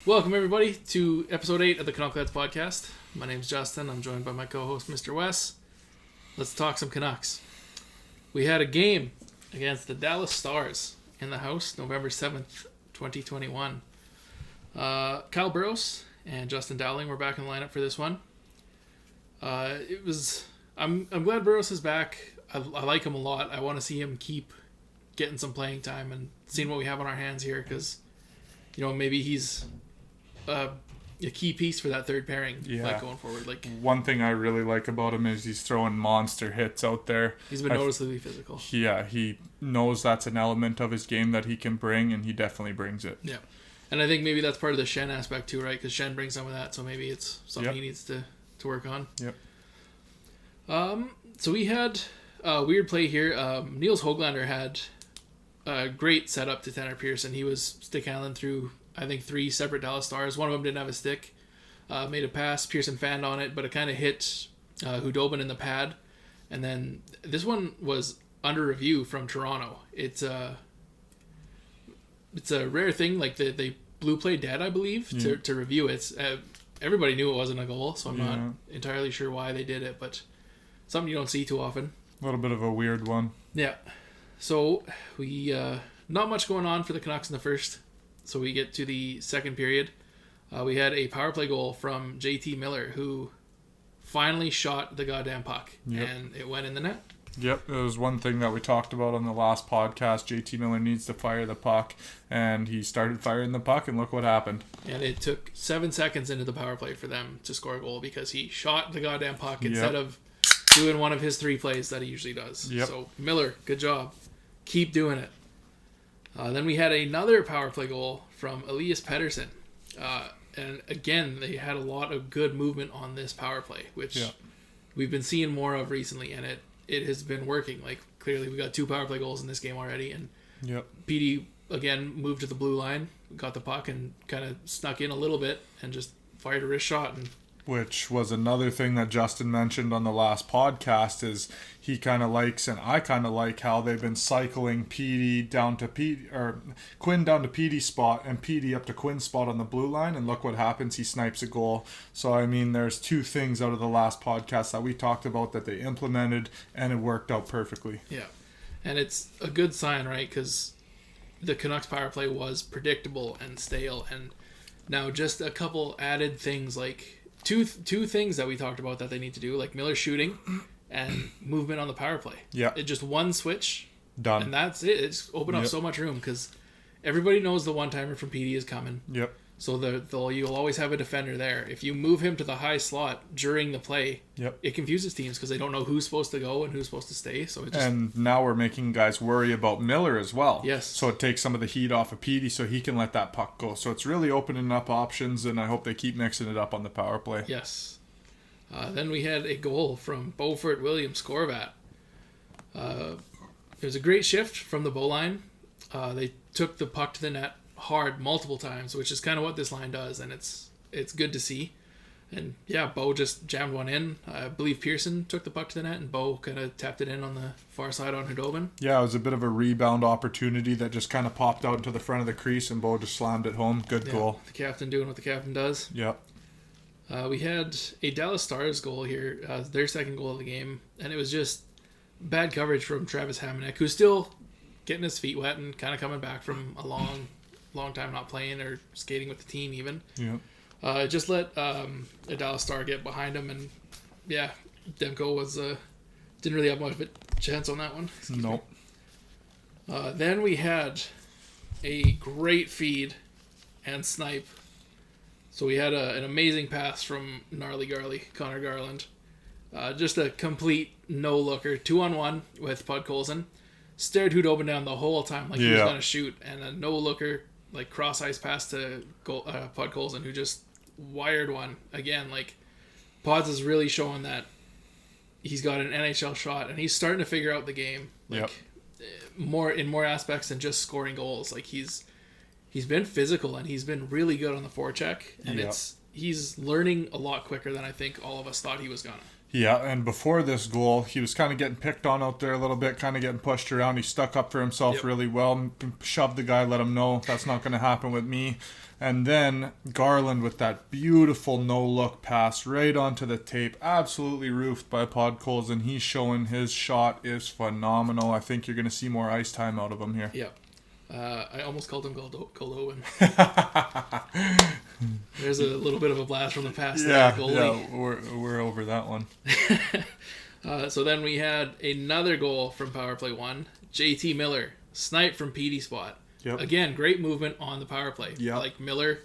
Welcome, everybody, to episode 8 of the Canuckleheads podcast. My name's Justin. I'm joined by my co-host, Mr. Wes. Let's talk some Canucks. We had a game against the Dallas Stars in the house, November 7th, 2021. Kyle Burrows and Justin Dowling were back in the lineup for this one. I'm glad Burrows is back. I like him a lot. I want to see him keep getting some playing time and seeing what we have on our hands here, because, maybe he's a key piece for that third pairing, going forward. One thing I really like about him is he's throwing monster hits out there. He's been noticeably physical. Yeah, he knows that's an element of his game that he can bring, and he definitely brings it. Yeah, and I think maybe that's part of the Shen aspect too, right? Because Shen brings some of that, so maybe it's something he needs to work on. Yep. So we had a weird play here. Niels Höglander had a great setup to Tanner Pearson. He was stick handling through, I think, 3 separate Dallas Stars. One of them didn't have a stick. Made a pass. Pearson fanned on it, but it kind of hit Hudobin in the pad. And then this one was under review from Toronto. It's a rare thing. Like they blue play dead, I believe, to review it. Everybody knew it wasn't a goal, so I'm not entirely sure why they did it, but something you don't see too often. A little bit of a weird one. Yeah. So we not much going on for the Canucks in the first. So we get to the second period. We had a power play goal from JT Miller, who finally shot the goddamn puck, and it went in the net. Yep, it was one thing that we talked about on the last podcast. JT Miller needs to fire the puck, and he started firing the puck, and look what happened. And it took 7 seconds into the power play for them to score a goal, because he shot the goddamn puck instead of doing one of his 3 plays that he usually does. Yep. So, Miller, good job. Keep doing it. Then we had another power play goal from Elias Pettersson. And again, they had a lot of good movement on this power play, which we've been seeing more of recently, and it has been working. Like, clearly we got 2 power play goals in this game already, and PD again moved to the blue line, got the puck, and kind of snuck in a little bit and just fired a wrist shot. And which was another thing that Justin mentioned on the last podcast, is he kind of likes, and I kind of like, how they've been cycling PD down to Quinn down to PD's spot and PD up to Quinn's spot on the blue line, and look what happens, he snipes a goal. So I mean, there's 2 things out of the last podcast that we talked about that they implemented, and it worked out perfectly. Yeah, and it's a good sign, right? Because the Canucks power play was predictable and stale, and now just a couple added things, like two things that we talked about that they need to do, like Miller shooting and movement on the power play. Yeah. It just one switch. Done. And that's it. It's opened up so much room, because everybody knows the one-timer from PD is coming. Yep. So you'll always have a defender there. If you move him to the high slot during the play, it confuses teams, because they don't know who's supposed to go and who's supposed to stay. So and now we're making guys worry about Miller as well. Yes. So it takes some of the heat off of PD, so he can let that puck go. So it's really opening up options, and I hope they keep mixing it up on the power play. Yes. Then we had a goal from Beaufort Williams Skorvat. It was a great shift from the bow line. They took the puck to the net hard multiple times, which is kind of what this line does, and it's good to see. And Bo just jammed one in. I believe Pearson took the puck to the net, and Bo kind of tapped it in on the far side on Hudobin. Yeah, it was a bit of a rebound opportunity that just kind of popped out into the front of the crease, and Bo just slammed it home. Good goal. The captain doing what the captain does. Yep. We had a Dallas Stars goal here, their second goal of the game, and it was just bad coverage from Travis Hamonic, who's still getting his feet wet and kind of coming back from a long time not playing or skating with the team even. Yeah. Just let a Dallas Star get behind him, and Demko was didn't really have much of a chance on that one. Nope. Then we had a great feed and snipe. So we had an amazing pass from Gnarly Garly, Connor Garland. Just a complete no-looker, 2-on-1 with Podkolzin. Stared Hudobin down the whole time like he was going to shoot, and a no-looker, like cross-ice pass to Podkolzin, who just wired one. Again, like, Pods is really showing that he's got an NHL shot, and he's starting to figure out the game. Like, more aspects than just scoring goals. Like, he's been physical, and he's been really good on the forecheck, and he's learning a lot quicker than I think all of us thought he was gonna. Yeah, and before this goal, he was kind of getting picked on out there a little bit, kind of getting pushed around. He stuck up for himself really well, shoved the guy, let him know that's not going to happen with me. And then Garland with that beautiful no-look pass right onto the tape, absolutely roofed by Podkolzin, and he's showing his shot is phenomenal. I think you're going to see more ice time out of him here. Yeah. I almost called him Goldhoven. There's a little bit of a blast from the past. Yeah, we're over that one. So then we had another goal from Power Play 1. JT Miller, snipe from PD spot. Yep. Again, great movement on the power play. Yep. Like Miller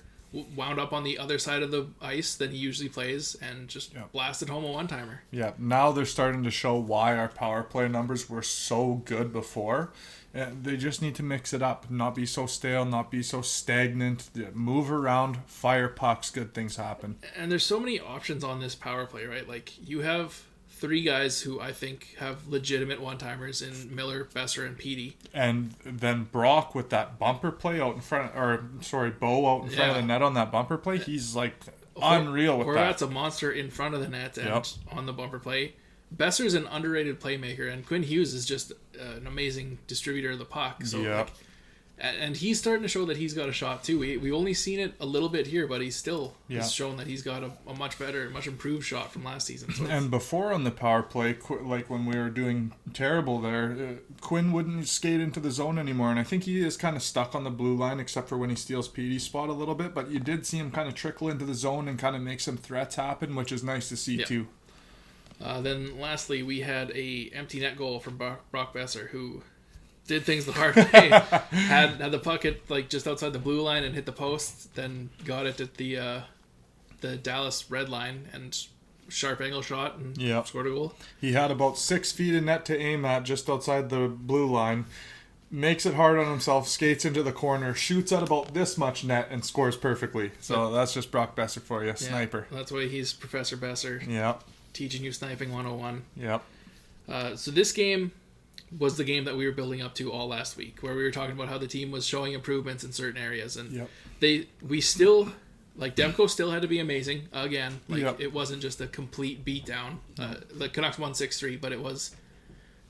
wound up on the other side of the ice than he usually plays and just blasted home a one-timer. Yeah, now they're starting to show why our power play numbers were so good before. They just need to mix it up, not be so stale, not be so stagnant. Move around, fire pucks, good things happen. And there's so many options on this power play, right? Like, you have 3 guys who I think have legitimate one-timers in Miller, Besser, and Petey. And then Brock with that bumper play out in front, Bo out in front of the net on that bumper play. He's like unreal with that. Horvat's a monster in front of the net and on the bumper play. Besser's an underrated playmaker, and Quinn Hughes is just an amazing distributor of the puck. So and he's starting to show that he's got a shot too. We've only seen it a little bit here, but he's shown that he's got a much better, much improved shot from last season. So and before on the power play, like when we were doing terrible there, Quinn wouldn't skate into the zone anymore, and I think he is kind of stuck on the blue line, except for when he steals Petey's spot a little bit. But you did see him kind of trickle into the zone and kind of make some threats happen, which is nice to see too. Then lastly, we had a empty net goal from Brock Besser, who did things the hard way. had the puck hit like just outside the blue line and hit the post, then got it at the Dallas red line and sharp angle shot and scored a goal. He had about 6 feet of net to aim at just outside the blue line. Makes it hard on himself, skates into the corner, shoots at about this much net, and scores perfectly. So that's just Brock Besser for you, sniper. That's why he's Professor Besser. Yeah. Teaching you sniping 101. Yep. So this game was the game that we were building up to all last week, where we were talking about how the team was showing improvements in certain areas, and we still, like, Demko still had to be amazing again. Like, it wasn't just a complete beatdown. The Canucks won 6-3, but it was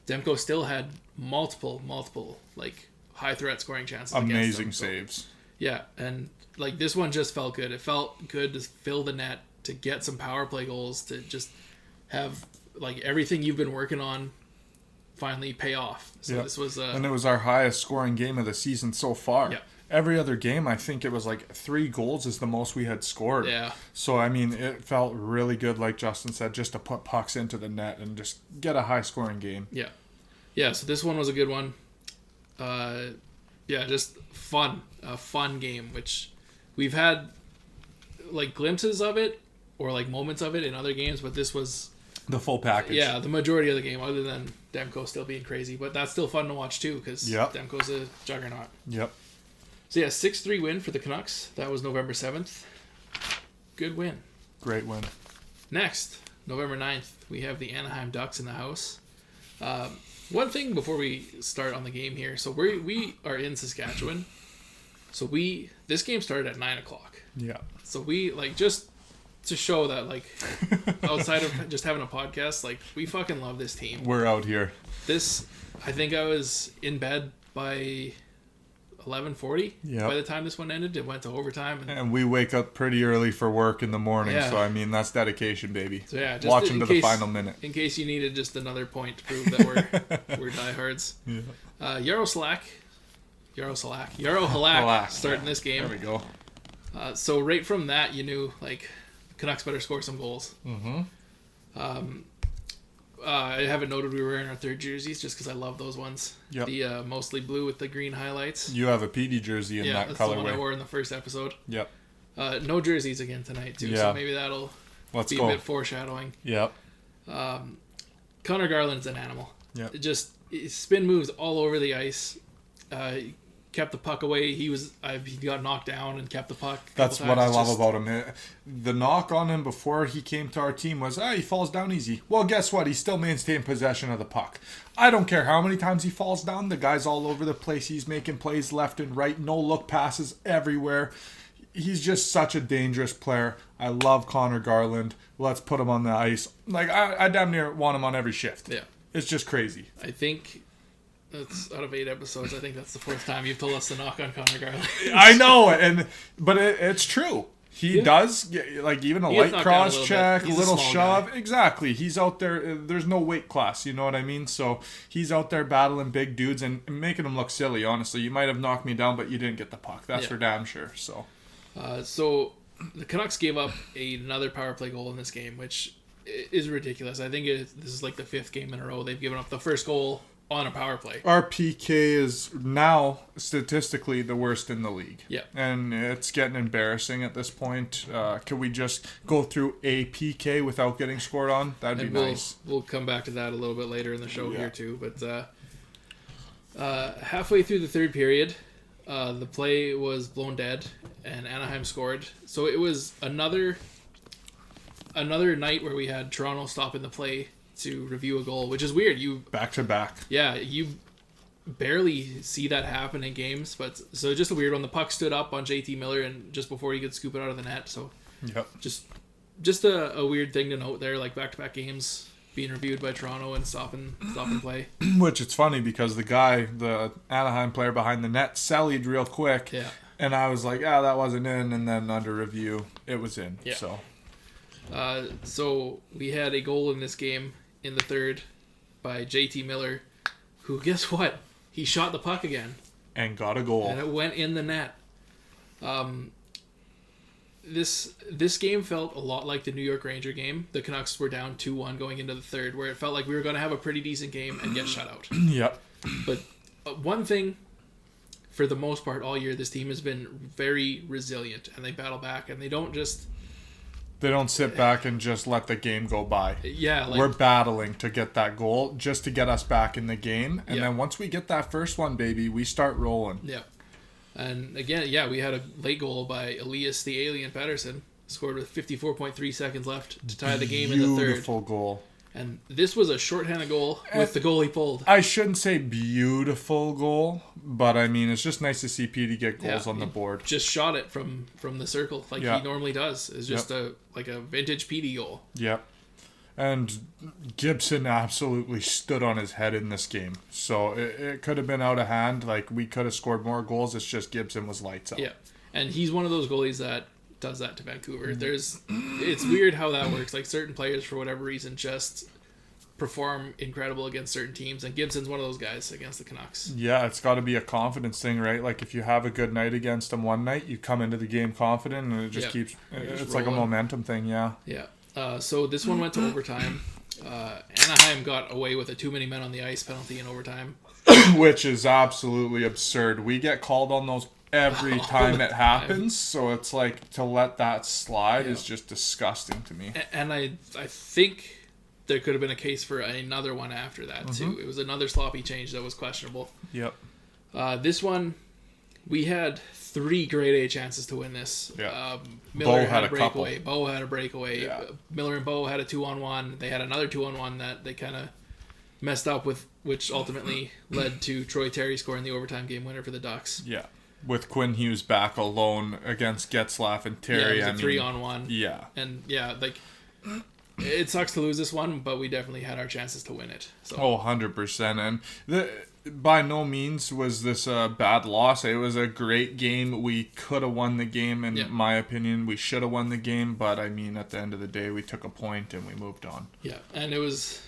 Demko still had multiple like high threat scoring chances. Amazing saves. Yeah, and like this one just felt good. It felt good to fill the net, to get some power play goals, to just have like everything you've been working on finally pay off. So this was and it was our highest scoring game of the season so far. Yeah. Every other game, I think it was like 3 goals is the most we had scored. Yeah. So, I mean, it felt really good, like Justin said, just to put pucks into the net and just get a high scoring game. Yeah. Yeah, so this one was a good one. Just fun. A fun game, which we've had like glimpses of it or like moments of it in other games, but this was the full package. Yeah, the majority of the game, other than Demko still being crazy. But that's still fun to watch too, because Demko's a juggernaut. Yep. So 6-3 win for the Canucks. That was November 7th. Good win. Great win. Next, November 9th, we have the Anaheim Ducks in the house. One thing before we start on the game here. So we are in Saskatchewan. So this game started at 9 o'clock. Yeah. So we, like, just to show that, like, outside of just having a podcast, like, we fucking love this team. We're out here. I think I was in bed by 11:40 by the time this one ended. It went to overtime. And we wake up pretty early for work in the morning, so, I mean, that's dedication, baby. So, just watching to the final minute. In case you needed just another point to prove that we're diehards. Yeah. Yaro Halak starting this game. There we go. So right from that, you knew, like, Canucks better score some goals. Mm-hmm. I haven't noted we were wearing our third jerseys just because I love those ones. Yep. The mostly blue with the green highlights. You have a PD jersey in that colorway. Yeah, that's the one I wore in the first episode. Yep. No jerseys again tonight, too, so maybe that'll be a bit foreshadowing. Yep. Connor Garland's an animal. Yep. Spin moves all over the ice. Kept the puck away. He got knocked down and kept the puck. That's what I love about him. The knock on him before he came to our team was, he falls down easy. Well, guess what? He still maintained possession of the puck. I don't care how many times he falls down. The guy's all over the place. He's making plays left and right. No look passes everywhere. he's just such a dangerous player. I love Connor Garland. Let's put him on the ice. Like, I damn near want him on every shift. Yeah. It's just crazy. I think that's out of 8 episodes. I think that's the 4th time you've told us to knock on Connor Garland. I know, but it's true. He does, like, even a light cross check, a little shove. Guy. Exactly. He's out there. There's no weight class. You know what I mean? So he's out there battling big dudes and making them look silly, honestly. You might have knocked me down, but you didn't get the puck. That's for damn sure. So the Canucks gave up another power play goal in this game, which is ridiculous. I think this is like the 5th game in a row they've given up the first goal on a power play. Our PK is now statistically the worst in the league. Yeah. And it's getting embarrassing at this point. Could we just go through a PK without getting scored on? That'd be nice. We'll come back to that a little bit later in the show here too. But halfway through the 3rd period, the play was blown dead and Anaheim scored. So it was another night where we had Toronto stopping the play to review a goal, which is weird. Back to back. Yeah, you barely see that happen in games, but so just a weird one. The puck stood up on JT Miller and just before he could scoop it out of the net. So just a weird thing to note there, like back-to-back games being reviewed by Toronto and stopping play. Which it's funny because the Anaheim player behind the net sallied real quick. Yeah. And I was like, that wasn't in, and then under review it was in. Yeah. So we had a goal in this game in the 3rd by JT Miller, who, guess what? He shot the puck again. And got a goal. And it went in the net. This game felt a lot like the New York Ranger game. The Canucks were down 2-1 going into the 3rd, where it felt like we were going to have a pretty decent game and get shut out. Yep. But one thing, for the most part all year, this team has been very resilient, and they battle back, and they don't sit back and just let the game go by. Yeah. We're battling to get that goal just to get us back in the game. And then once we get that first one, baby, we start rolling. Yeah. And again, we had a late goal by Elias the Alien Pettersson, scored with 54.3 seconds left to tie the game in the 3rd. Beautiful goal. And this was a shorthanded goal with the goal he pulled. I shouldn't say beautiful goal, but I mean, it's just nice to see Petey get goals on the board. Just shot it from the circle like he normally does. It's just a vintage Petey goal. Yep. And Gibson absolutely stood on his head in this game. So it could have been out of hand. Like, we could have scored more goals. It's just Gibson was lights out. Yeah. And he's one of those goalies that does that to Vancouver. It's weird how that works. Like, certain players, for whatever reason, just perform incredible against certain teams, and Gibson's one of those guys against the Canucks. Yeah, it's got to be a confidence thing, right? Like, if you have a good night against them one night, you come into the game confident, and it just keeps... It's like a momentum thing, yeah. Yeah. So this one went to overtime. Anaheim got away with a too many men on the ice penalty in overtime. Which is absolutely absurd. We get called on those every time it happens, so it's like, to let that slide is just disgusting to me. And I think there could have been a case for another one after that too. It was another sloppy change that was questionable. Yep. This one, we had 3 grade A chances to win this. Yeah. Miller had a breakaway. Bo had a breakaway. Yeah. Miller and Bo had a 2-on-1. They had another 2-on-1 that they kind of messed up with, which ultimately led to Troy Terry scoring the overtime game winner for the Ducks. Yeah. With Quinn Hughes back alone against Getzlaf and Terry. Yeah, it was a 3-on-1. Yeah. And it sucks to lose this one, but we definitely had our chances to win it. So. 100%. And by no means was this a bad loss. It was a great game. We could have won the game. In my opinion, we should have won the game. But, I mean, at the end of the day, we took a point and we moved on. Yeah, and it was...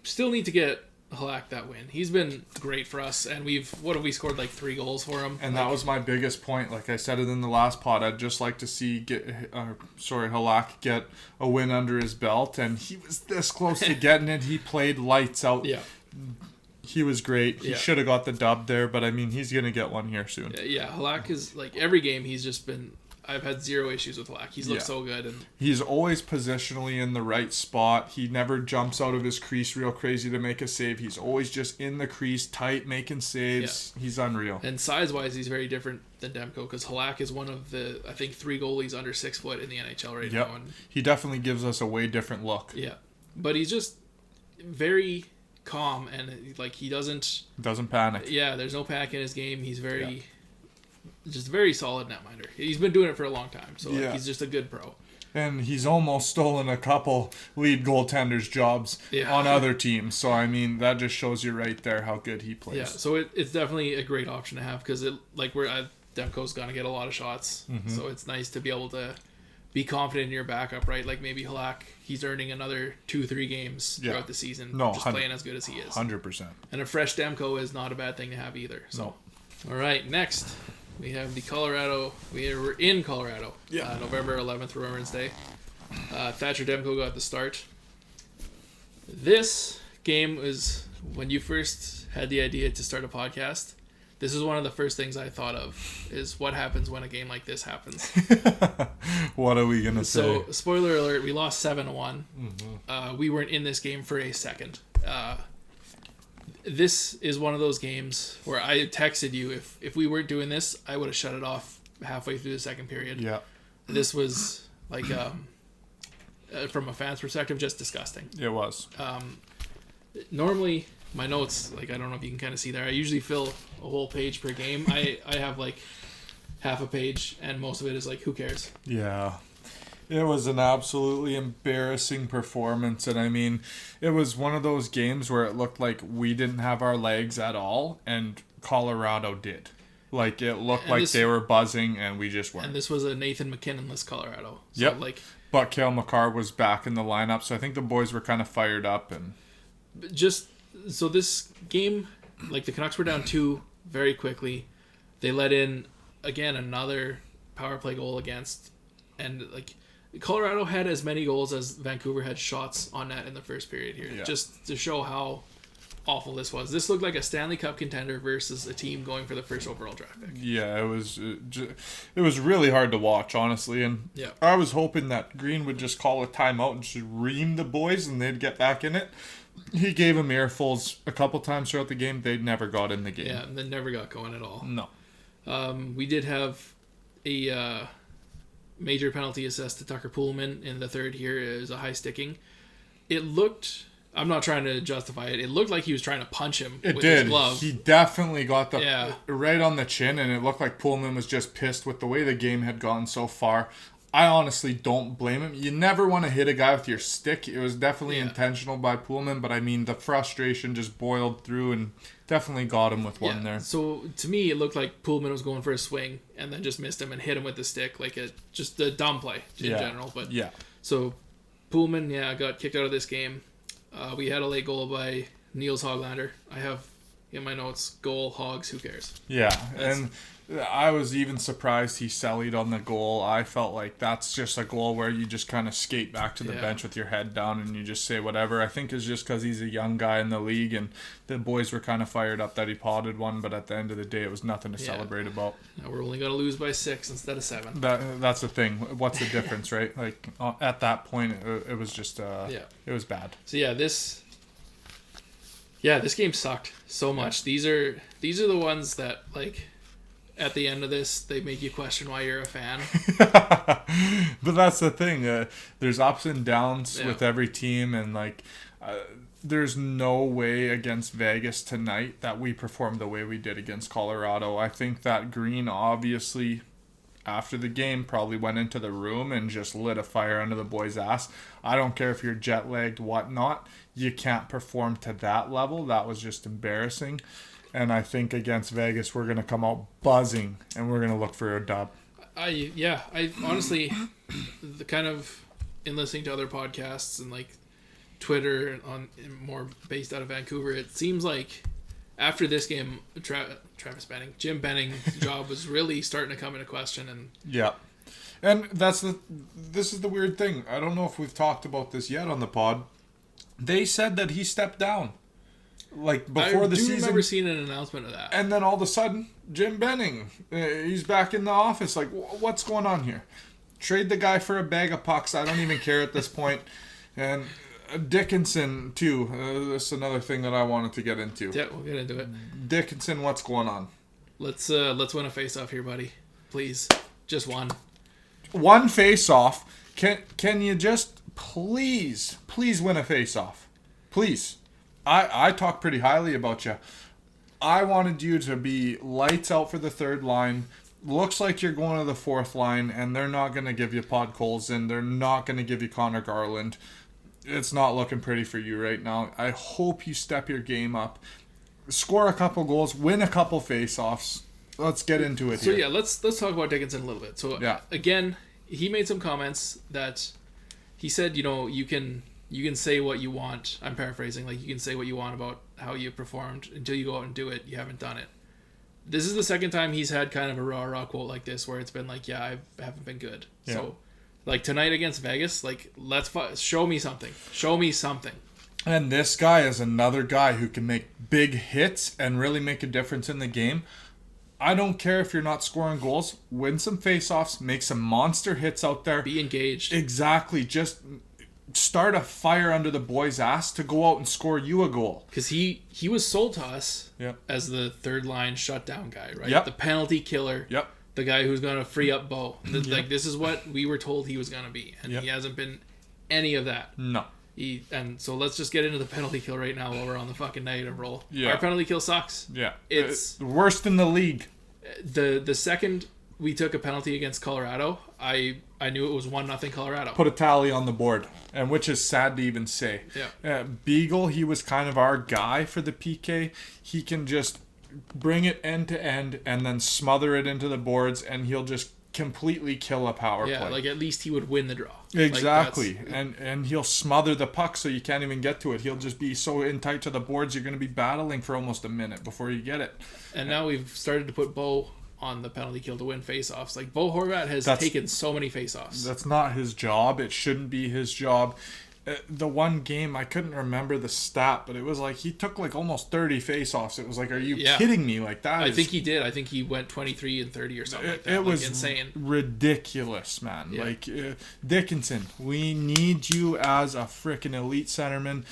Still need to get Halak that win. He's been great for us, and we scored like 3 goals for him. And that was my biggest point. Like I said it in the last pod, I'd just like to see Halak get a win under his belt, and he was this close to getting it. He played lights out. Yeah. He was great. He should have got the dub there, but I mean, he's going to get one here soon. Yeah, Halak is like every game he's just been... I've had 0 issues with Halak. He's looked so good. And he's always positionally in the right spot. He never jumps out of his crease real crazy to make a save. He's always just in the crease, tight, making saves. Yeah. He's unreal. And size-wise, he's very different than Demko, because Halak is one of the, I think, 3 goalies under 6 foot in the NHL right now. And he definitely gives us a way different look. Yeah. But he's just very calm, and like he doesn't panic. Yeah, there's no panic in his game. He's very just a very solid netminder. He's been doing it for a long time, so like, he's just a good pro. And he's almost stolen a couple lead goaltenders' jobs on other teams. So, I mean, that just shows you right there how good he plays. Yeah, so it's definitely a great option to have because Demko's going to get a lot of shots. Mm-hmm. So it's nice to be able to be confident in your backup, right? Like maybe Halak, he's earning another 2-3 games throughout the season. Just playing as good as he is. 100%. And a fresh Demko is not a bad thing to have either. So. No. All right, next. We have the Colorado. We're in Colorado. Yeah. November 11th, Remembrance Day. Thatcher Demko got the start. This game was when you first had the idea to start a podcast. This is one of the first things I thought of is what happens when a game like this happens. What are we gonna say? So, spoiler alert: we lost 7-1. Mm-hmm. We weren't in this game for a second. This is one of those games where I texted you if we weren't doing this, I would have shut it off halfway through the second period. Yeah. This was like from a fan's perspective, just disgusting. It was. Normally my notes, like I don't know if you can kind of see there, I usually fill a whole page per game. I have like half a page and most of it is like who cares? Yeah. It was an absolutely embarrassing performance, and I mean, it was one of those games where it looked like we didn't have our legs at all, and Colorado did. Like, it looked like they were buzzing, and we just weren't. And this was a Nathan McKinnon-less Colorado. So, but Cale Makar was back in the lineup, so I think the boys were kind of fired up. And so this game, like, the Canucks were down 2 very quickly. They let in, again, another power play goal against, and, like, Colorado had as many goals as Vancouver had shots on net in the first period here. Yeah. Just to show how awful this was. This looked like a Stanley Cup contender versus a team going for the first overall draft pick. Yeah, it was really hard to watch, honestly. And I was hoping that Green would just call a timeout and just ream the boys and they'd get back in it. He gave them earfuls a couple times throughout the game. They never got in the game. Yeah, they never got going at all. No. We did have a major penalty assessed to Tucker Poolman in the third here. It was a high sticking. It looked... I'm not trying to justify it. It looked like he was trying to punch him with his glove. He definitely got the right on the chin, and it looked like Pullman was just pissed with the way the game had gone so far. I honestly don't blame him. You never want to hit a guy with your stick. It was definitely intentional by Pullman, but I mean, the frustration just boiled through and definitely got him with one there. So to me, it looked like Pullman was going for a swing and then just missed him and hit him with the stick, like just a dumb play in general. But so Pullman, got kicked out of this game. We had a late goal by Niels Hoglander. I have in my notes, goal, Hogs, who cares? Yeah, and I was even surprised he sallied on the goal. I felt like that's just a goal where you just kind of skate back to the bench with your head down and you just say whatever. I think it's just because he's a young guy in the league and the boys were kind of fired up that he potted one, but at the end of the day, it was nothing to celebrate about. Now we're only going to lose by 6 instead of 7. That's the thing. What's the difference, right? Like at that point, it was just it was bad. So this game sucked so much. These are the ones that, like, at the end of this, they make you question why you're a fan. But that's the thing. There's ups and downs with every team, and there's no way against Vegas tonight that we performed the way we did against Colorado. I think that Green obviously, after the game, probably went into the room and just lit a fire under the boys' ass. I don't care if you're jet-lagged, whatnot. You can't perform to that level. That was just embarrassing. And I think against Vegas, we're going to come out buzzing, and we're going to look for a dub. I honestly, the kind of, in listening to other podcasts and, like, Twitter on more based out of Vancouver, it seems like after this game, Jim Benning's job was really starting to come into question. And and this is the weird thing. I don't know if we've talked about this yet on the pod. They said that he stepped down, like, before the season. I remember seeing an announcement of that. And then all of a sudden, Jim Benning, he's back in the office. Like, what's going on here? Trade the guy for a bag of pucks. I don't even care at this point. And Dickinson too. That's another thing that I wanted to get into. Yeah, we'll get into it. Dickinson, what's going on? Let's win a face-off here, buddy. Please, just one. One face-off. Can you just please win a face-off? Please. I talk pretty highly about you. I wanted you to be lights out for the third line. looks like you're going to the fourth line, and they're not going to give you Podkolzin. They're not going to give you Connor Garland. It's not looking pretty for you right now. I hope you step your game up, score a couple goals, win a couple face-offs. Let's get into it So here. yeah, let's talk about Dickinson a little bit. So again, he made some comments that he said, you can say what you want. I'm paraphrasing, like, you can say what you want about how you performed until you go out and do it. You haven't done it. This is the second time he's had kind of a rah-rah quote like this, where it's been like, I haven't been good. Yeah. So, like, tonight against Vegas, like, show me something. Show me something. And this guy is another guy who can make big hits and really make a difference in the game. I don't care if you're not scoring goals. Win some faceoffs. Make some monster hits out there. Be engaged. Exactly. Just start a fire under the boy's ass to go out and score you a goal. Because he was sold to us as the third line shutdown guy, right? Yep. The penalty killer. Yep. The guy who's going to free up Bo. Like, this is what we were told he was going to be. And he hasn't been any of that. No. And so let's just get into the penalty kill right now while we're on the fucking negative roll. Yeah. Our penalty kill sucks. Yeah. It's the worst in the league. The second we took a penalty against Colorado, I knew it was 1-0 Colorado. Put a tally on the board, and which is sad to even say. Yeah. Beagle, he was kind of our guy for the PK. He can just bring it end to end and then smother it into the boards, and he'll just completely kill a power play. Yeah, like, at least he would win the draw. Exactly. Like, and he'll smother the puck so you can't even get to it. He'll just be so in tight to the boards, you're going to be battling for almost a minute before you get it. And now we've started to put Bo on the penalty kill to win faceoffs. Like, Bo Horvat has taken so many faceoffs. That's not his job. It shouldn't be his job. The one game, I couldn't remember the stat, but it was like he took like almost 30 faceoffs. It was like, are you kidding me? Like, that I think he did. I think he went 23 and 30 or something like that. It was insane. Ridiculous, man. Yeah. Like, Dickinson, we need you as a freaking elite centerman.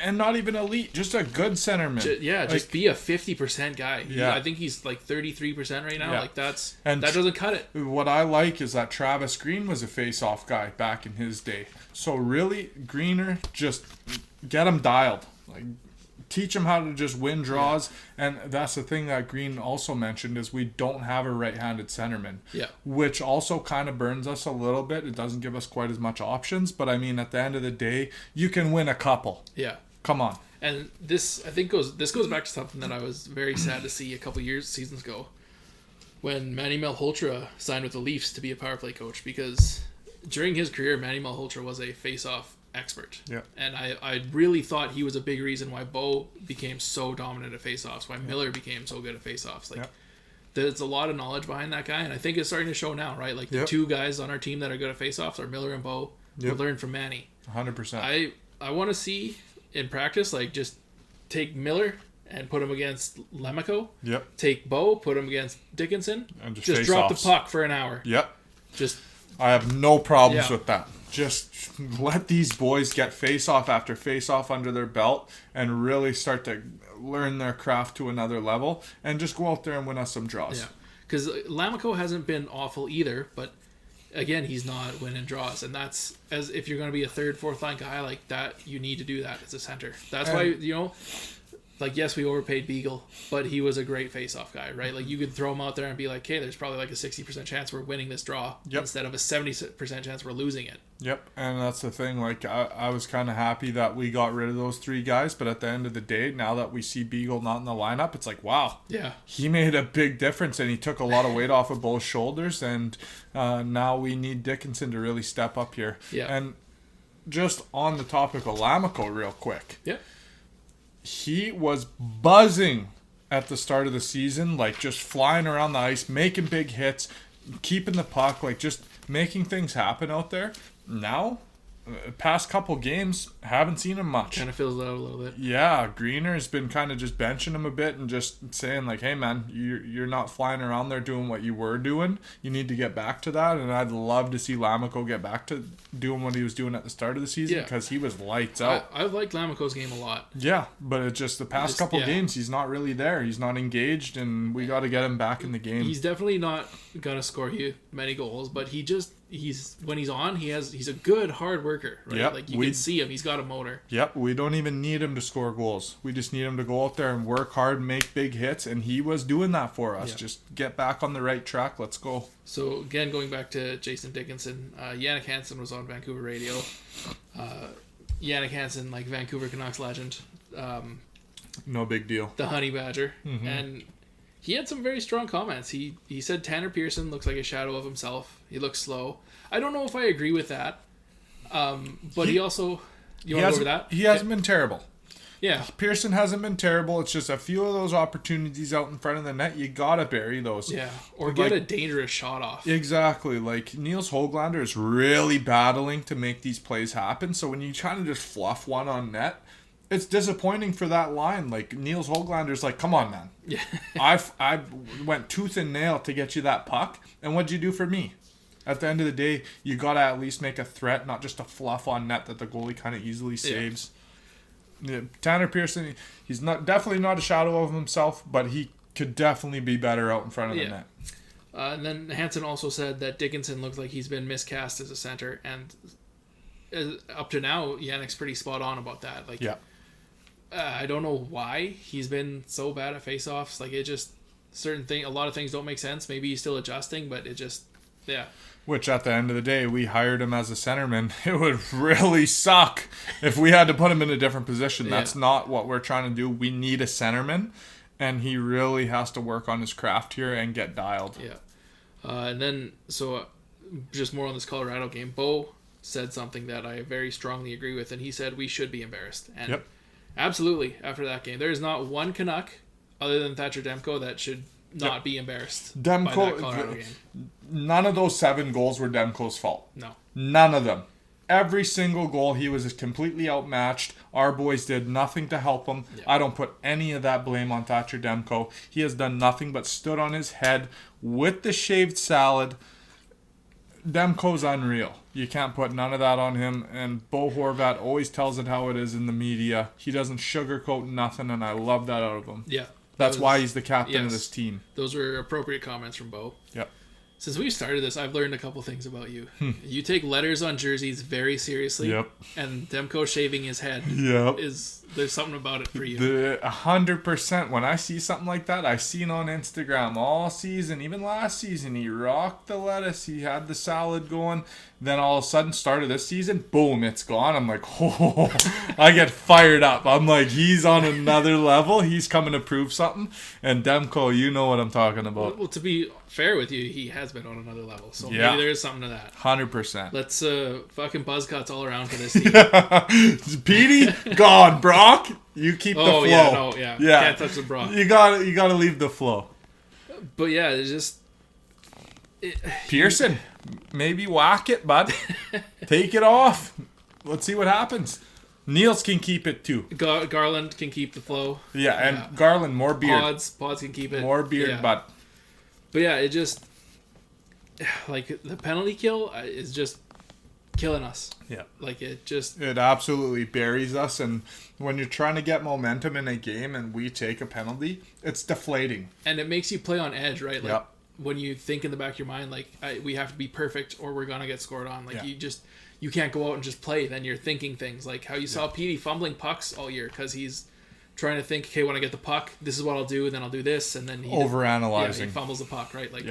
And not even elite, just a good centerman. Just be a 50% guy. Yeah. I think he's like 33% right now. Yeah. Like, that doesn't cut it. What I like is that Travis Green was a face-off guy back in his day. So really, Greener, just get him dialed. Like, teach him how to just win draws. Yeah. And that's the thing that Green also mentioned, is we don't have a right-handed centerman. Yeah. Which also kind of burns us a little bit. It doesn't give us quite as much options. But, I mean, at the end of the day, you can win a couple. Yeah. Come on. And this, I think, goes back to something that I was very sad to see a couple seasons ago, when Manny Malhotra signed with the Leafs to be a power play coach, because during his career, Manny Malhotra was a face-off expert. Yeah. And I really thought he was a big reason why Bo became so dominant at face-offs, why Miller became so good at face-offs. Like, there's a lot of knowledge behind that guy, and I think it's starting to show now, right? Like, the two guys on our team that are good at face-offs are Miller and Bo. We learned from Manny. 100%. I want to see in practice, like, just take Miller and put him against Lemico. Yep. Take Bo, put him against Dickinson. And just drop the puck for an hour. Yep. I have no problems with that. Just let these boys get face-off after face-off under their belt and really start to learn their craft to another level, and just go out there and win us some draws. Yeah. Because Lamico hasn't been awful either, but again, he's not winning draws, and that's, as if you're going to be a third, fourth line guy like that, you need to do that as a center. That's why, like, yes, we overpaid Beagle, but he was a great face-off guy, right? Like, you could throw him out there and be like, hey, there's probably like a 60% chance we're winning this draw instead of a 70% chance we're losing it. Yep, and that's the thing. Like, I was kind of happy that we got rid of those three guys, but at the end of the day, now that we see Beagle not in the lineup, it's like, wow. Yeah. He made a big difference, and he took a lot of weight off of both shoulders, and now we need Dickinson to really step up here. Yeah. And just on the topic of Lamico real quick. Yeah. He was buzzing at the start of the season, like, just flying around the ice, making big hits, keeping the puck, like, just making things happen out there. Now, past couple games, haven't seen him much. Kind of fills it out a little bit. Yeah, Greener's been kind of just benching him a bit and just saying, like, hey, man, you're not flying around there doing what you were doing. You need to get back to that. And I'd love to see Lamico get back to doing what he was doing at the start of the season, because he was lights out. I've liked Lamico's game a lot. Yeah, but it's just the past couple games, he's not really there. He's not engaged, and we got to get him back in the game. He's definitely not going to score you many goals, but he's when he's on, he's a good hard worker, right? Yep, Like you can see him, he's got a motor. Yep, we don't even need him to score goals. We just need him to go out there and work hard, make big hits, and he was doing that for us. Yeah. Just get back on the right track. Let's go. So again, going back to Jason Dickinson, Jannik Hansen was on Vancouver radio. Jannik Hansen, like Vancouver Canucks legend, No big deal. the Honey Badger, and he had some very strong comments. He said Tanner Pearson looks like a shadow of himself. He looks slow. I don't know if I agree with that, but he also... You want to go over that? He hasn't been terrible. Yeah. Pearson hasn't been terrible. It's just a few of those opportunities out in front of the net. You got to bury those. Yeah. Or get a dangerous shot off. Exactly. Like, Niels Höglander is really battling to make these plays happen. So when you kind of just fluff one on net, it's disappointing for that line. Like, Niels Höglander's like, come on, man. Yeah. I went tooth and nail to get you that puck. And what'd you do for me? At the end of the day, you got to at least make a threat, not just a fluff on net that the goalie kind of easily saves. Yeah, Tanner Pearson, he's definitely not a shadow of himself, but he could definitely be better out in front of the net. And then Hansen also said that Dickinson looks like he's been miscast as a center, and up to now, Yannick's pretty spot on about that. Like, I don't know why he's been so bad at faceoffs. Like, it just a lot of things don't make sense. Maybe he's still adjusting, but it just Which, at the end of the day, we hired him as a centerman. It would really suck if we had to put him in a different position. That's not what we're trying to do. We need a centerman, and he really has to work on his craft here and get dialed. Yeah. And then, just more on this Colorado game, Bo said something that I very strongly agree with, and he said we should be embarrassed. And absolutely, after that game. There is not one Canuck, other than Thatcher Demko, that should not be embarrassed by that Colorado game. None of those 7 goals were Demko's fault. No. None of them. Every single goal, he was completely outmatched. Our boys did nothing to help him. Yeah. I don't put any of that blame on Thatcher Demko. He has done nothing but stood on his head with the shaved salad. Demko's unreal. You can't put none of that on him. And Bo Horvat always tells it how it is in the media. He doesn't sugarcoat nothing, and I love that out of him. Yeah. That's why he's the captain of this team. Those were appropriate comments from Bo. Yep. Since we started this, I've learned a couple things about you. You take letters on jerseys very seriously. Yep. And Demko shaving his head there's something about it for you. 100%. When I see something like that, I seen on Instagram all season, even last season, he rocked the lettuce. He had the salad going. Then all of a sudden, start of this season, boom, it's gone. I'm like, oh, I get fired up. I'm like, he's on another level. He's coming to prove something. And Demko, you know what I'm talking about. Well, to be fair with you, he has been on another level. So maybe there is something to that. 100%. Let's fucking buzz cuts all around for this team. Petey, gone. Brock, you keep the flow. Yeah. Can't touch the Brock. You gotta leave the flow. But yeah, it's just... Pearson, maybe whack it, bud. Take it off. Let's see what happens. Niels can keep it too. Garland can keep the flow. Yeah, and Garland, more beard. Pods can keep it. More beard, bud. But yeah, it just... Like, the penalty kill is just killing us. Yeah. Like, it absolutely buries us, and when you're trying to get momentum in a game and we take a penalty, it's deflating. And it makes you play on edge, right? Like, when you think in the back of your mind, like, we have to be perfect or we're going to get scored on. Like, you can't go out and just play. Then you're thinking things like how you saw Petey fumbling pucks all year because he's trying to think, okay, when I get the puck, this is what I'll do, and then I'll do this, and then overanalyzing. He fumbles the puck, right? Like,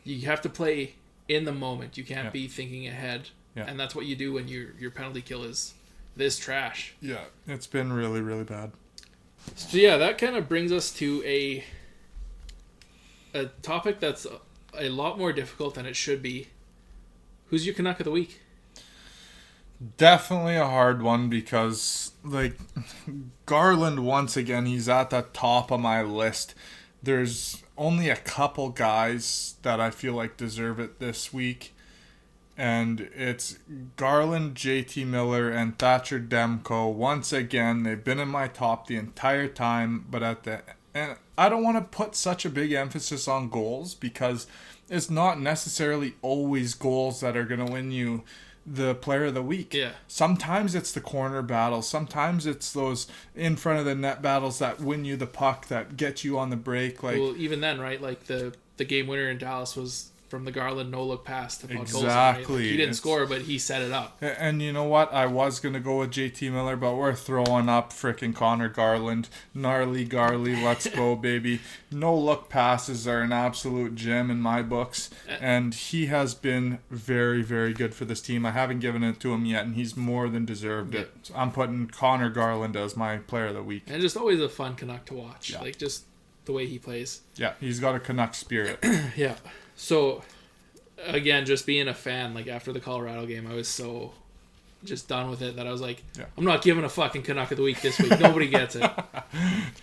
you have to play in the moment. You can't be thinking ahead. Yeah. And that's what you do when your penalty kill is this trash. Yeah, it's been really, really bad. So yeah, that kind of brings us to a topic that's a lot more difficult than it should be. Who's your Canuck of the week? Definitely a hard one because, like, Garland, once again, he's at the top of my list. There's only a couple guys that I feel like deserve it this week. And it's Garland, JT Miller, and Thatcher Demko. Once again, they've been in my top the entire time. But and I don't want to put such a big emphasis on goals because it's not necessarily always goals that are going to win you the player of the week. Yeah. Sometimes it's the corner battles. Sometimes it's those in front of the net battles that win you the puck, that get you on the break. Like, well, even then, right? Like the game winner in Dallas from the Garland no-look pass to Podkolzin. Exactly. Right? Like, he didn't score, but he set it up. And you know what? I was going to go with JT Miller, but we're throwing up freaking Connor Garland. Gnarly Garly, let's go, baby. No-look passes are an absolute gem in my books. And he has been very, very good for this team. I haven't given it to him yet, and he's more than deserved it. So I'm putting Connor Garland as my player of the week. And just always a fun Canuck to watch. Yeah. Like, just the way he plays. Yeah, he's got a Canuck spirit. Yeah. So, again, just being a fan, like, after the Colorado game, I was so just done with it that I was like, I'm not giving a fucking Canuck of the week this week. Nobody gets it.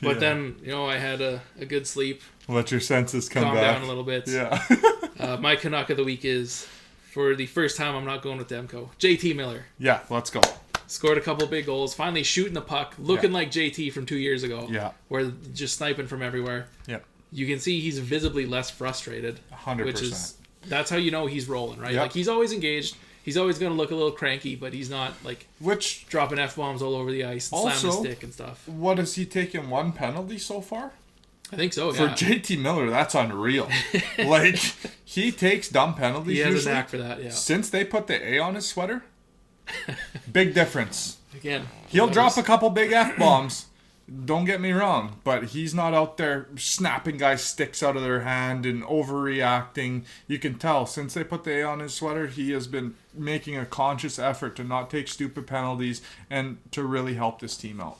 But then, I had a good sleep. Let your senses calm back. Down a little bit. Yeah. My Canuck of the week is, for the first time, I'm not going with Demko. JT Miller. Yeah, let's go. Scored a couple big goals. Finally shooting the puck. Looking like JT from 2 years ago. Yeah. Where just sniping from everywhere. Yeah. You can see he's visibly less frustrated. 100%. Which is, that's how you know he's rolling, right? Yep. Like, he's always engaged. He's always going to look a little cranky, but he's not, like, dropping F-bombs all over the ice and slamming the stick and stuff. What has he taken? 1 penalty so far? I think so, For JT Miller, that's unreal. Like, he takes dumb penalties. He has usually. a knack for that, yeah. Since they put the A on his sweater, big difference. Again, he'll drop a couple big F-bombs. Don't get me wrong, but he's not out there snapping guys' sticks out of their hand and overreacting. You can tell since they put the A on his sweater, he has been making a conscious effort to not take stupid penalties and to really help this team out.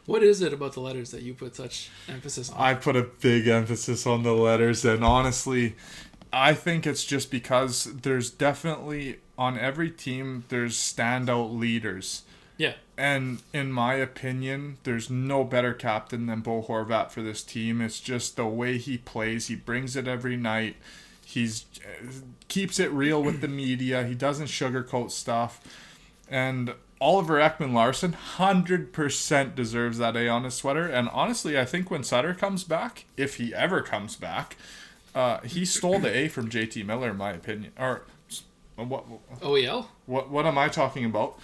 What is it about the letters that you put such emphasis on? I put a big emphasis on the letters, and honestly, I think it's just because there's definitely, on every team, there's standout leaders. Yeah. And in my opinion, there's no better captain than Bo Horvat for this team. It's just the way he plays. He brings it every night. He's keeps it real with the media. He doesn't sugarcoat stuff. And Oliver Ekman-Larsson 100% deserves that A on his sweater. And honestly, I think when Sutter comes back, if he ever comes back, he stole the A from JT Miller, in my opinion. Or what? OEL? What am I talking about?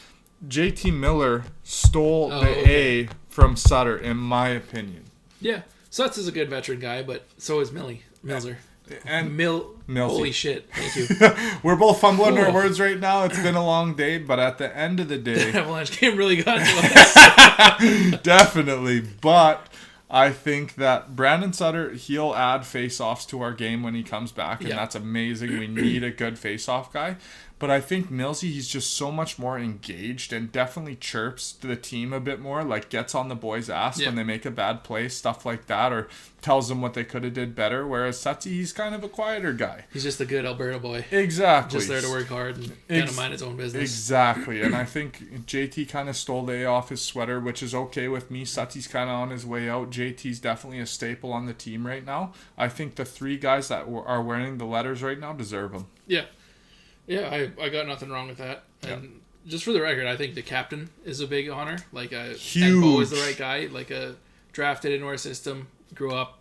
JT Miller stole the A from Sutter, in my opinion. Yeah. Sutz is a good veteran guy, but so is Milzer. And Millsy. Holy shit. Thank you. We're both fumbling our words right now. It's been a long day, but at the end of the day... The Avalanche game really got to us. Definitely. But I think that Brandon Sutter, he'll add face-offs to our game when he comes back, and that's amazing. We need a good face-off guy. But I think Millsy, he's just so much more engaged and definitely chirps to the team a bit more, like gets on the boys' ass when they make a bad play, stuff like that, or tells them what they could have did better. Whereas Sutzy, he's kind of a quieter guy. He's just a good Alberta boy. Exactly. Just there to work hard and kind of mind his own business. Exactly. And I think JT kind of stole the A off his sweater, which is okay with me. Sutzy's kind of on his way out. JT's definitely a staple on the team right now. I think the 3 guys that are wearing the letters right now deserve them. Yeah. Yeah, I got nothing wrong with that. And just for the record, I think the captain is a big honor. Like, huge. And Bo is the right guy. Like, drafted into our system, grew up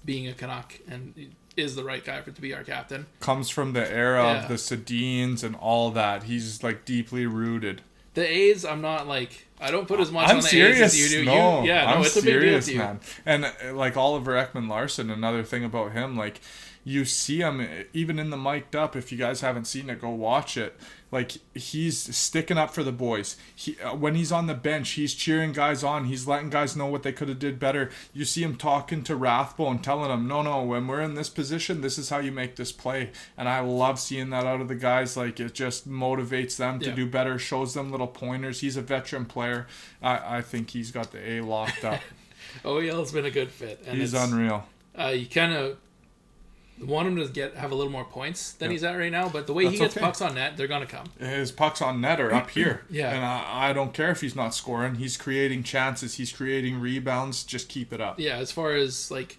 being a Canuck, and is the right guy to be our captain. Comes from the era of the Sedins and all that. He's, like, deeply rooted. The A's, I'm not, like... I don't put as much I'm on the serious. A's as you do. No, I'm it's a big deal to you. Man. And, like, Oliver Ekman-Larsson, another thing about him, like... You see him, even in the mic'd up, if you guys haven't seen it, go watch it. Like, he's sticking up for the boys. When he's on the bench, he's cheering guys on. He's letting guys know what they could have did better. You see him talking to Rathbone, telling him, no, when we're in this position, this is how you make this play. And I love seeing that out of the guys. Like, it just motivates them to do better, shows them little pointers. He's a veteran player. I think he's got the A locked up. OEL's been a good fit. And he's unreal. You kind of... want him to have a little more points than he's at right now, but the way he gets pucks on net, they're going to come. His pucks on net are up here. Yeah. And I don't care if he's not scoring. He's creating chances. He's creating rebounds. Just keep it up. Yeah, as far as, like,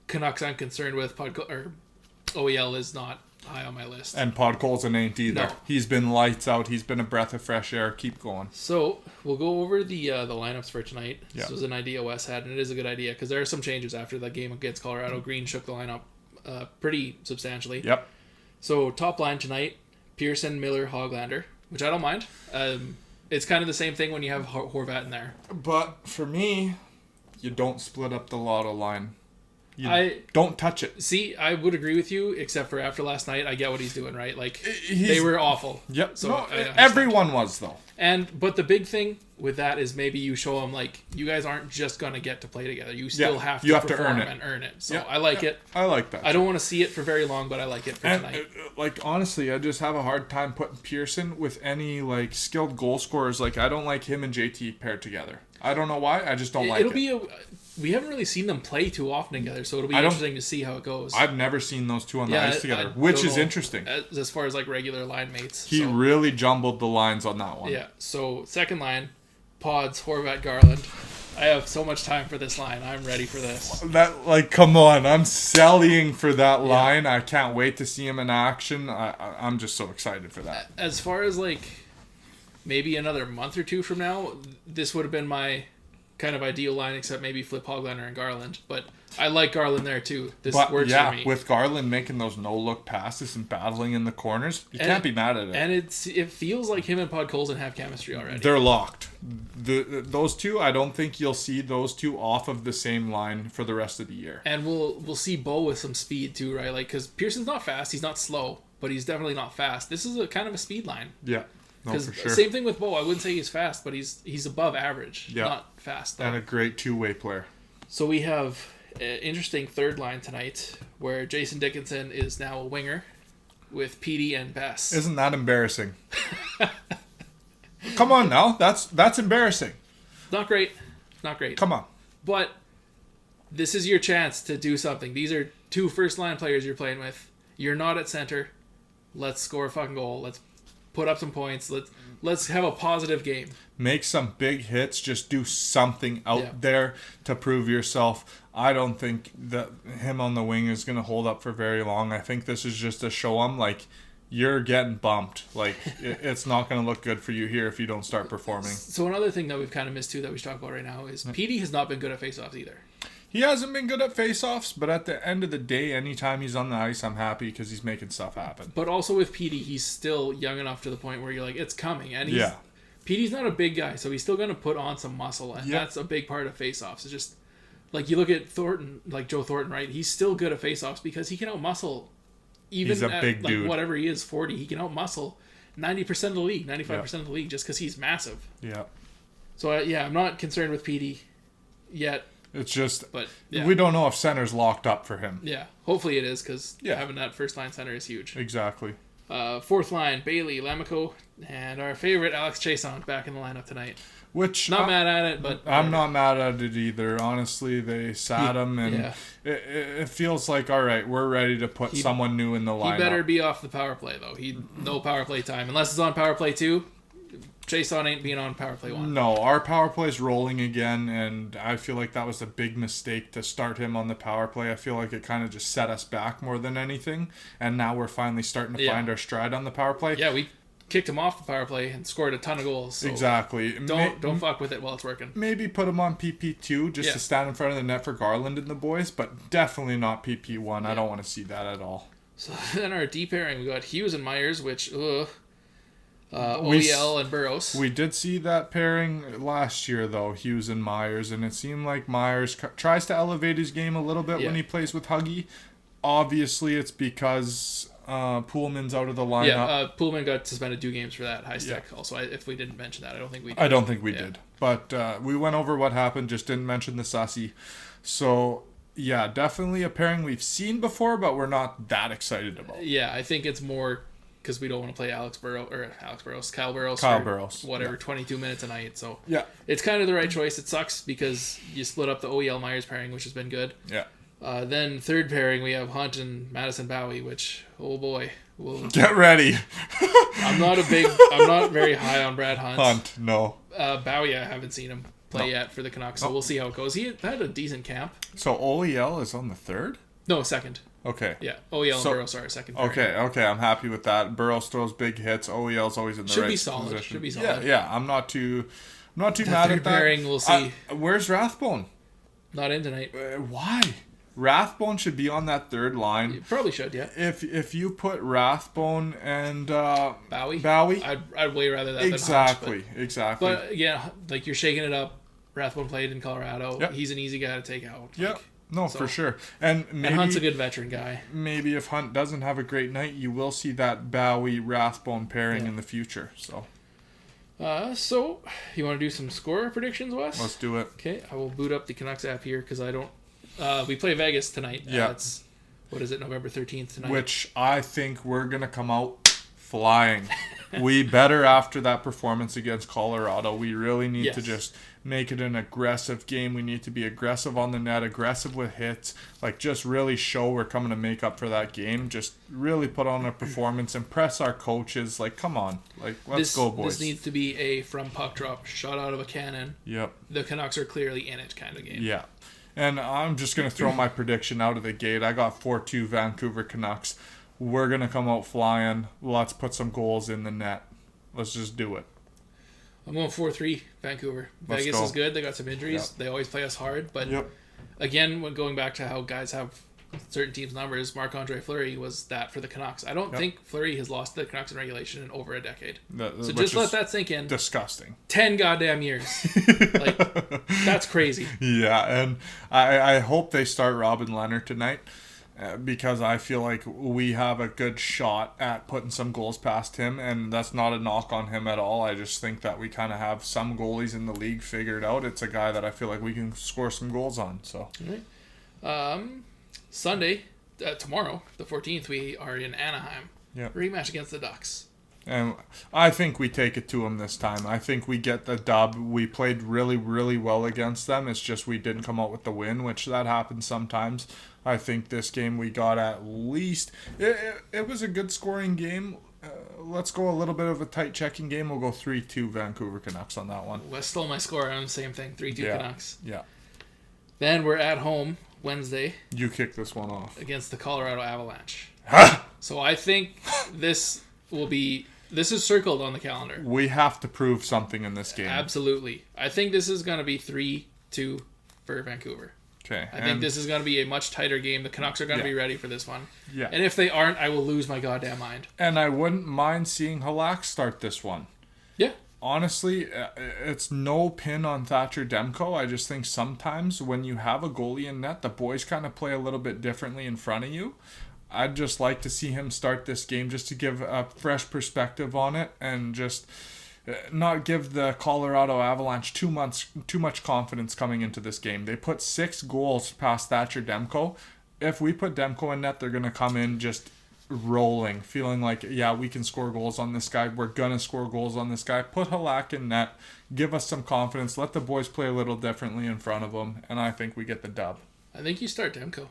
Canucks I'm concerned with, OEL is not high on my list. And Podkolzin ain't either. No. He's been lights out. He's been a breath of fresh air. Keep going. So, we'll go over the lineups for tonight. This was an idea Wes had, and it is a good idea, because there are some changes after the game against Colorado. Green shook the lineup pretty substantially. Yep. So top line tonight, Pearson, Miller, Hoglander, which I don't mind. It's kind of the same thing when you have Horvat in there. But for me, you don't split up the Lotto line. Don't touch it. See, I would agree with you, except for after last night, I get what he's doing, right? Like, He's- they were awful. Yep. So No, I understand. everyone was, though. But the big thing with that is maybe you show them, like, you guys aren't just going to get to play together. You still have to perform and earn it. So I like it. I like that. I don't want to see it for very long, but I like it for tonight. Like, honestly, I just have a hard time putting Pearson with any, like, skilled goal scorers. Like, I don't like him and JT paired together. I don't know why. I just don't like it. We haven't really seen them play too often together, so it'll be interesting to see how it goes. I've never seen those two on the ice together, which is interesting. As far as, like, regular line mates. He really jumbled the lines on that one. Yeah, so second line, Pods, Horvat, Garland. I have so much time for this line. I'm ready for this. Come on. I'm selling for that line. I can't wait to see him in action. I'm just so excited for that. As far as, like, maybe another month or two from now, this would have been my kind of ideal line, except maybe Flip Hoglander and Garland. But I like Garland there too. This works for me. With Garland making those no-look passes and battling in the corners, you can't be mad at it. And it feels like him and Podkolzin have chemistry already. They're locked. Those two, I don't think you'll see those two off of the same line for the rest of the year. And we'll see Bo with some speed too, right? Like, because Pearson's not fast, he's not slow, but he's definitely not fast. This is a kind of a speed line. Yeah. No, for sure. Same thing with Bo. I wouldn't say he's fast, but he's above average. Yeah. Not fast, though. And a great two-way player. So we have an interesting third line tonight where Jason Dickinson is now a winger with Petey and Bess. Isn't that embarrassing? Come on now. That's embarrassing. Not great. Not great. Come on. But this is your chance to do something. These are two first-line players you're playing with. You're not at center. Let's score a fucking goal. Let's put up some points. Let's have a positive game. Make some big hits. Just do something out there to prove yourself. I don't think that him on the wing is going to hold up for very long. I think this is just to show him, like, you're getting bumped. Like, it's not going to look good for you here if you don't start performing. So another thing that we've kind of missed too that we should talk about right now is Petey has not been good at faceoffs either. He hasn't been good at faceoffs, but at the end of the day, anytime he's on the ice, I'm happy because he's making stuff happen. But also with Petey, he's still young enough to the point where you're like, it's coming. And Petey's not a big guy, so he's still going to put on some muscle, and that's a big part of faceoffs. It's just, like, you look at Thornton, like Joe Thornton, right? He's still good at faceoffs because he can outmuscle, even he's a at, big like, dude. Whatever he is, 40, he can outmuscle 90% of the league, 95% of the league, just because he's massive. Yeah. So, I'm not concerned with Petey yet. It's just, but we don't know if center's locked up for him. Yeah, hopefully it is, because having that first line center is huge. Exactly. Fourth line, Bailey, Lamico, and our favorite Alex Chason back in the lineup tonight. Which not mad at it, but I'm not mad at it either. Honestly, they sat him, and it feels like, all right, we're ready to put someone new in the lineup. He better be off the power play though. No power play time unless it's on power play 2. Chason ain't being on power play 1. No, our power play's rolling again, and I feel like that was a big mistake to start him on the power play. I feel like it kind of just set us back more than anything, and now we're finally starting to find our stride on the power play. Yeah, we kicked him off the power play and scored a ton of goals. So exactly. Don't fuck with it while it's working. Maybe put him on PP2 just to stand in front of the net for Garland and the boys, but definitely not PP1. Yeah. I don't want to see that at all. So then our D pairing, we got Hughes and Meyers, which OEL and Burroughs. We did see that pairing last year, though, Hughes and Meyers, and it seemed like Meyers tries to elevate his game a little bit when he plays with Huggy. Obviously, it's because Poolman's out of the lineup. Yeah, Poolman got suspended 2 games for that high stick. Also, if we didn't mention that, I don't think we did. I don't think we did. But we went over what happened, just didn't mention the Sussy. So, yeah, definitely a pairing we've seen before, but we're not that excited about. Yeah, I think it's more because we don't want to play Kyle Burroughs, whatever, 22 minutes a night. So it's kind of the right choice. It sucks because you split up the OEL Myers pairing, which has been good. Yeah. Then third pairing, we have Hunt and Madison Bowie, which, oh boy. Get ready. I'm not very high on Brad Hunt. Hunt, no. Bowie, I haven't seen him play yet for the Canucks, so we'll see how it goes. He had a decent camp. So OEL is on the third? No, second. Okay. Yeah, OEL and Burroughs are second pairing. Okay, I'm happy with that. Burroughs throws big hits. OEL's always in the right position. Should be solid. Yeah, I'm not too mad at that. Pairing, we'll see. Where's Rathbone? Not in tonight. Why? Rathbone should be on that third line. You probably should, yeah. If you put Rathbone and Bowie, I'd way rather that exactly, than Hunt, exactly. But yeah, like you're shaking it up. Rathbone played in Colorado. Yep. He's an easy guy to take out. Yep. No, So- for sure. And maybe, And Hunt's a good veteran guy. maybe if Hunt doesn't have a great night, you will see that Bowie-Rathbone pairing Yeah. in the future. So So, you want to do some score predictions, Wes? let's do it. Okay, I will boot up the Canucks app here because I don't. We play Vegas tonight. Yeah. It's, what is it, November 13th tonight? Which I think we're going to come out flying. We better after that performance against Colorado. We really need to Yes. just make it an aggressive game. We need to be aggressive on the net, aggressive with hits. Like, just really show we're coming to make up for that game. Just really put on a performance, impress our coaches. Like, come on. Like, let's go, boys. This needs to be a from puck drop, shot out of a cannon. Yep. The Canucks are clearly in it kind of game. Yeah. And I'm just going to throw my prediction out of the gate. I got 4-2 Vancouver Canucks. We're going to come out flying. Let's put some goals in the net. Let's just do it. I'm going 4-3 Vancouver. Let's Vegas go. is good. They got some injuries. Yep. They always play us hard. But Yep. again, when going back to how guys have certain teams' numbers, Marc-Andre Fleury was that for the Canucks. I don't Yep. think Fleury has lost to the Canucks in regulation in over a decade. So Which just let is that sink in. disgusting. 10 goddamn years. Like, that's crazy. Yeah, and I hope they start Robin Leonard tonight because I feel like we have a good shot at putting some goals past him, and that's not a knock on him at all. I just think that we kind of have some goalies in the league figured out. It's a guy that I feel like we can score some goals on. So Sunday, tomorrow, the 14th, we are in Anaheim. Yep. Rematch against the Ducks. And I think we take it to them this time. I think we get the dub. We played really, really well against them. It's just we didn't come out with the win, which that happens sometimes. I think this game we got at least... It was a good scoring game. Let's go a little bit of a tight checking game. We'll go 3-2 Vancouver Canucks on that one. Wes stole my score on the same thing, 3-2 Yeah. Canucks. Yeah. Then we're at home Wednesday You kick this one off. against the Colorado Avalanche. Ha! So I think this will be... This is circled on the calendar. We have to prove something in this game. Absolutely. I think this is going to be 3-2 for Vancouver. Okay. I think this is going to be a much tighter game. The Canucks are going to Yeah. be ready for this one. Yeah. And if they aren't, I will lose my goddamn mind. And I wouldn't mind seeing Halak start this one. Yeah. Honestly, it's no pin on Thatcher Demko. I just think sometimes when you have a goalie in net, the boys kind of play a little bit differently in front of you. I'd just like to see him start this game just to give a fresh perspective on it and just not give the Colorado Avalanche too much confidence coming into this game. They put 6 goals past Thatcher Demko. If we put Demko in net, they're going to come in just rolling, feeling like, yeah, we can score goals on this guy. We're going to score goals on this guy. Put Halak in net. Give us some confidence. Let the boys play a little differently in front of them. And I think we get the dub. I think you start Demko.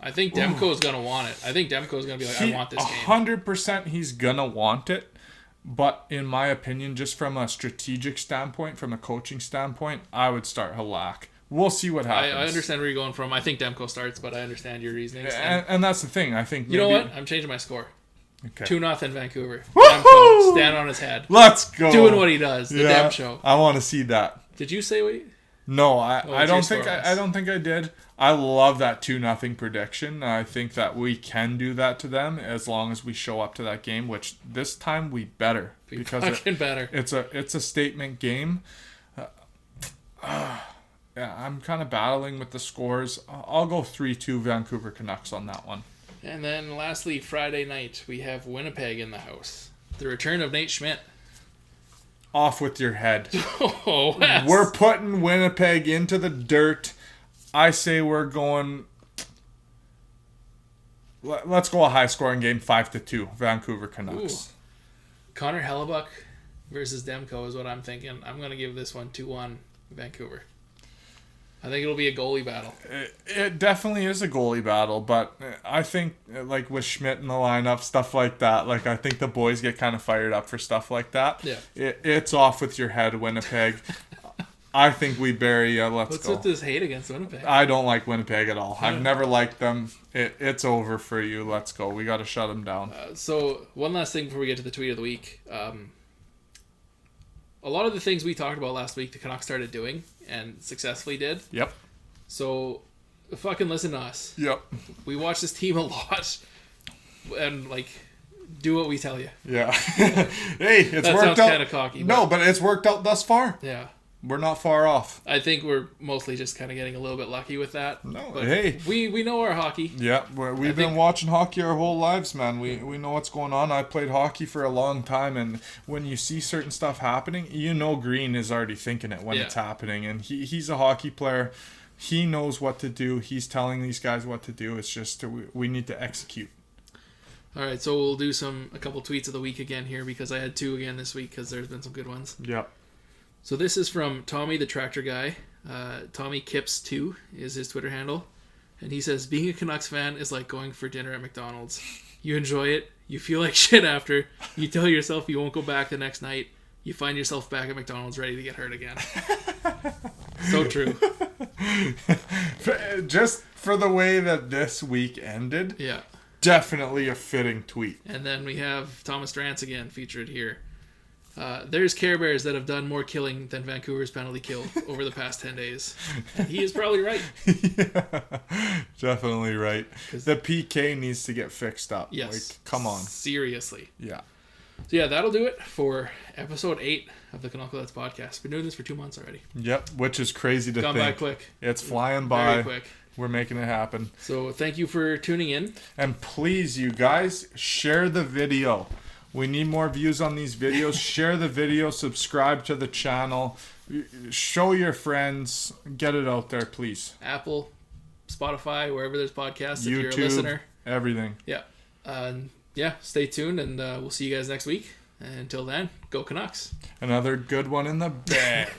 I think Demko is going to want it. I think Demko is going to be like, I want this game. 100% he's going to want it. But in my opinion, just from a strategic standpoint, from a coaching standpoint, I would start Halak. We'll see what happens. I understand where you're going from. I think Demko starts, but I understand your reasonings. And that's the thing. I think you know what? I'm changing my score. Okay. 2-0 Vancouver. Woo-hoo! Demko, stand on his head. Let's go. Doing what he does. The Yeah, Dem show. I want to see that. Did you say what? No, I What's don't your think score, I don't think I did. I love that 2-0 prediction. I think that we can do that to them as long as we show up to that game, which this time we better because Fucking better. it's a statement game. Yeah, I'm kind of battling with the scores. I'll go 3-2 Vancouver Canucks on that one. And then lastly, Friday night, we have Winnipeg in the house. The return of Nate Schmidt. Off with your head. Oh, Wes. We're putting Winnipeg into the dirt. I say we're going... Let's go a high-scoring game, 5-2, Vancouver Canucks. Ooh. Connor Hellebuck versus Demko is what I'm thinking. I'm going to give this one 2-1 Vancouver. I think it'll be a goalie battle. It definitely is a goalie battle, but I think, like, with Schmidt in the lineup, stuff like that, like, I think the boys get kind of fired up for stuff like that. Yeah. It's off with your head, Winnipeg. I think we bury you. Let's What's go. with this hate against Winnipeg? I don't like Winnipeg at all. I've never liked them. It's over for you. Let's go. We got to shut them down. So, one last thing before we get to the tweet of the week. A lot of the things we talked about last week, the Canucks started doing and successfully did. Yep. So, fucking listen to us. Yep. We watch this team a lot and, like, do what we tell you. Yeah. Hey, it's That worked sounds out. kind of cocky. No, but it's worked out thus far. Yeah. we're not far off. I think we're mostly just kind of getting a little bit lucky with that. No, but hey. We know our hockey. Yeah, we've been watching hockey our whole lives, man. We know what's going on. I played hockey for a long time, and when you see certain stuff happening, you know Green is already thinking it when it's happening. And he's a hockey player. He knows what to do. He's telling these guys what to do. It's just we need to execute. All right, so we'll do a couple tweets of the week again here because I had 2 again this week because there's been some good ones. Yep. So this is from Tommy the Tractor Guy. Tommy Kips2 is his Twitter handle. And he says, being a Canucks fan is like going for dinner at McDonald's. You enjoy it. You feel like shit after. You tell yourself you won't go back the next night. You find yourself back at McDonald's ready to get hurt again. So true. Just for the way that this week ended. Yeah. Definitely a fitting tweet. And then we have Thomas Drance again featured here. There's Care Bears that have done more killing than Vancouver's penalty kill over the past 10 days. And he is probably right. Yeah, definitely right. The PK needs to get fixed up. Yes. Like, come on. Seriously. Yeah. So yeah, that'll do it for episode 8 of the Canuckleheads podcast. Been doing this for 2 months already. Yep, which is crazy to think. Gone by quick. It's flying by. Very quick. We're making it happen. So thank you for tuning in. And please, you guys, share the video. We need more views on these videos. Share the video. Subscribe to the channel. Show your friends. Get it out there, please. Apple, Spotify, wherever there's podcasts. YouTube, if you're a listener. Everything. Yeah. Yeah, stay tuned, and we'll see you guys next week. And until then, go Canucks. Another good one in the bag.